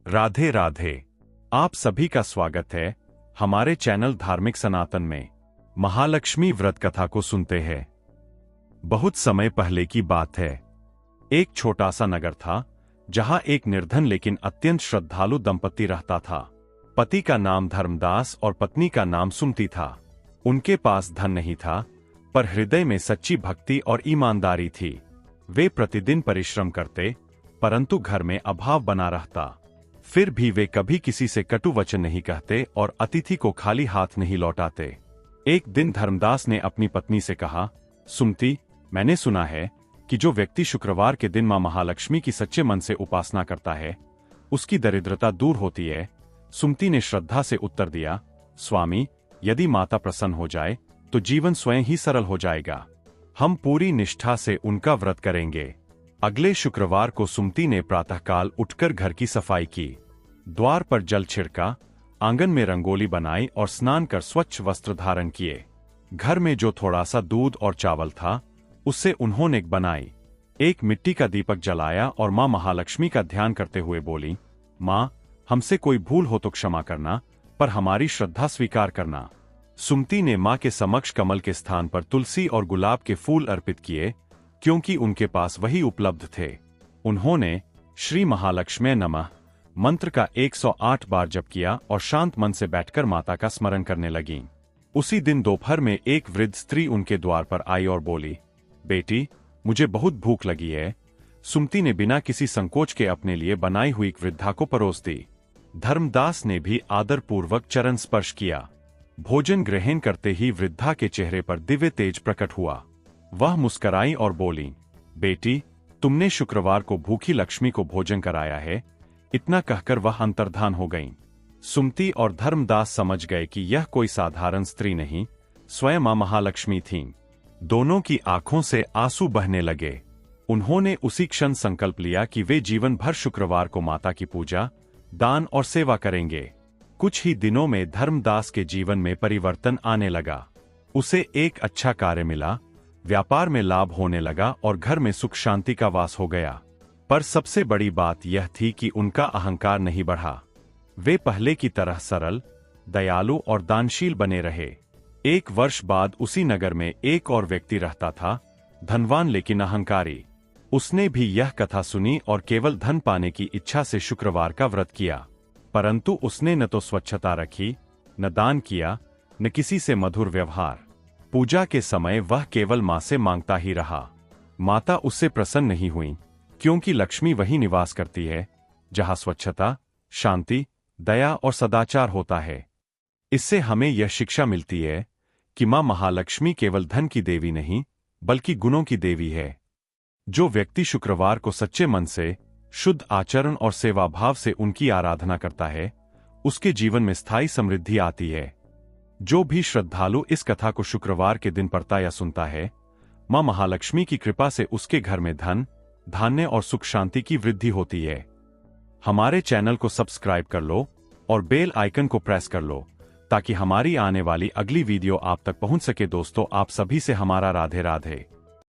राधे राधे। आप सभी का स्वागत है हमारे चैनल धार्मिक सनातन में। महालक्ष्मी व्रत कथा को सुनते हैं। बहुत समय पहले की बात है। एक छोटा सा नगर था जहां एक निर्धन लेकिन अत्यंत श्रद्धालु दंपति रहता था। पति का नाम धर्मदास और पत्नी का नाम सुमति था। उनके पास धन नहीं था, पर हृदय में सच्ची भक्ति और ईमानदारी थी। वे प्रतिदिन परिश्रम करते, परंतु घर में अभाव बना रहता। फिर भी वे कभी किसी से कटु वचन नहीं कहते और अतिथि को खाली हाथ नहीं लौटाते। एक दिन धर्मदास ने अपनी पत्नी से कहा, सुमति, मैंने सुना है कि जो व्यक्ति शुक्रवार के दिन मां महालक्ष्मी की सच्चे मन से उपासना करता है, उसकी दरिद्रता दूर होती है। सुमति ने श्रद्धा से उत्तर दिया, स्वामी, यदि माता प्रसन्न हो जाए तो जीवन स्वयं ही सरल हो जाएगा। हम पूरी निष्ठा से उनका व्रत करेंगे। अगले शुक्रवार को सुमति ने प्रातःकाल उठकर घर की सफाई की, द्वार पर जल छिड़का, आंगन में रंगोली बनाई और स्नान कर स्वच्छ वस्त्र धारण किए। घर में जो थोड़ा सा दूध और चावल था, उससे उन्होंने बनाई एक मिट्टी का दीपक जलाया और मां महालक्ष्मी का ध्यान करते हुए बोली, मां, हमसे कोई भूल हो तो क्षमा करना, पर हमारी श्रद्धा स्वीकार करना। सुमति ने मां के समक्ष कमल के स्थान पर तुलसी और गुलाब के फूल अर्पित किए, क्योंकि उनके पास वही उपलब्ध थे। उन्होंने श्री महालक्ष्मी नमः मंत्र का 108 बार जप किया और शांत मन से बैठकर माता का स्मरण करने लगीं। उसी दिन दोपहर में एक वृद्ध स्त्री उनके द्वार पर आई और बोली, बेटी, मुझे बहुत भूख लगी है। सुमति ने बिना किसी संकोच के अपने लिए बनाई हुई वृद्धा को परोस दी। धर्मदास ने भी आदरपूर्वक चरण स्पर्श किया। भोजन ग्रहण करते ही वृद्धा के चेहरे पर दिव्य तेज प्रकट हुआ। वह मुस्कराई और बोली, बेटी, तुमने शुक्रवार को भूखी लक्ष्मी को भोजन कराया है। इतना कहकर वह अंतर्धान हो गईं। सुमति और धर्मदास समझ गए कि यह कोई साधारण स्त्री नहीं, स्वयं मां महालक्ष्मी थीं। दोनों की आंखों से आंसू बहने लगे। उन्होंने उसी क्षण संकल्प लिया कि वे जीवन भर शुक्रवार को माता की पूजा, दान और सेवा करेंगे। कुछ ही दिनों में धर्मदास के जीवन में परिवर्तन आने लगा। उसे एक अच्छा कार्य मिला, व्यापार में लाभ होने लगा और घर में सुख शांति का वास हो गया। पर सबसे बड़ी बात यह थी कि उनका अहंकार नहीं बढ़ा। वे पहले की तरह सरल, दयालु और दानशील बने रहे। एक वर्ष बाद उसी नगर में एक और व्यक्ति रहता था, धनवान लेकिन अहंकारी। उसने भी यह कथा सुनी और केवल धन पाने की इच्छा से शुक्रवार का व्रत किया। परंतु उसने न तो स्वच्छता रखी, न दान किया, न किसी से मधुर व्यवहार। पूजा के समय वह केवल मां से मांगता ही रहा। माता उससे प्रसन्न नहीं हुई, क्योंकि लक्ष्मी वही निवास करती है जहां स्वच्छता, शांति, दया और सदाचार होता है। इससे हमें यह शिक्षा मिलती है कि मां महालक्ष्मी केवल धन की देवी नहीं, बल्कि गुणों की देवी है। जो व्यक्ति शुक्रवार को सच्चे मन से, शुद्ध आचरण और सेवा भाव से उनकी आराधना करता है, उसके जीवन में स्थायी समृद्धि आती है। जो भी श्रद्धालु इस कथा को शुक्रवार के दिन पढ़ता या सुनता है, मां महालक्ष्मी की कृपा से उसके घर में धन, धान्य और सुख शांति की वृद्धि होती है। हमारे चैनल को सब्सक्राइब कर लो और बेल आइकन को प्रेस कर लो, ताकि हमारी आने वाली अगली वीडियो आप तक पहुंच सके। दोस्तों, आप सभी से हमारा राधे राधे।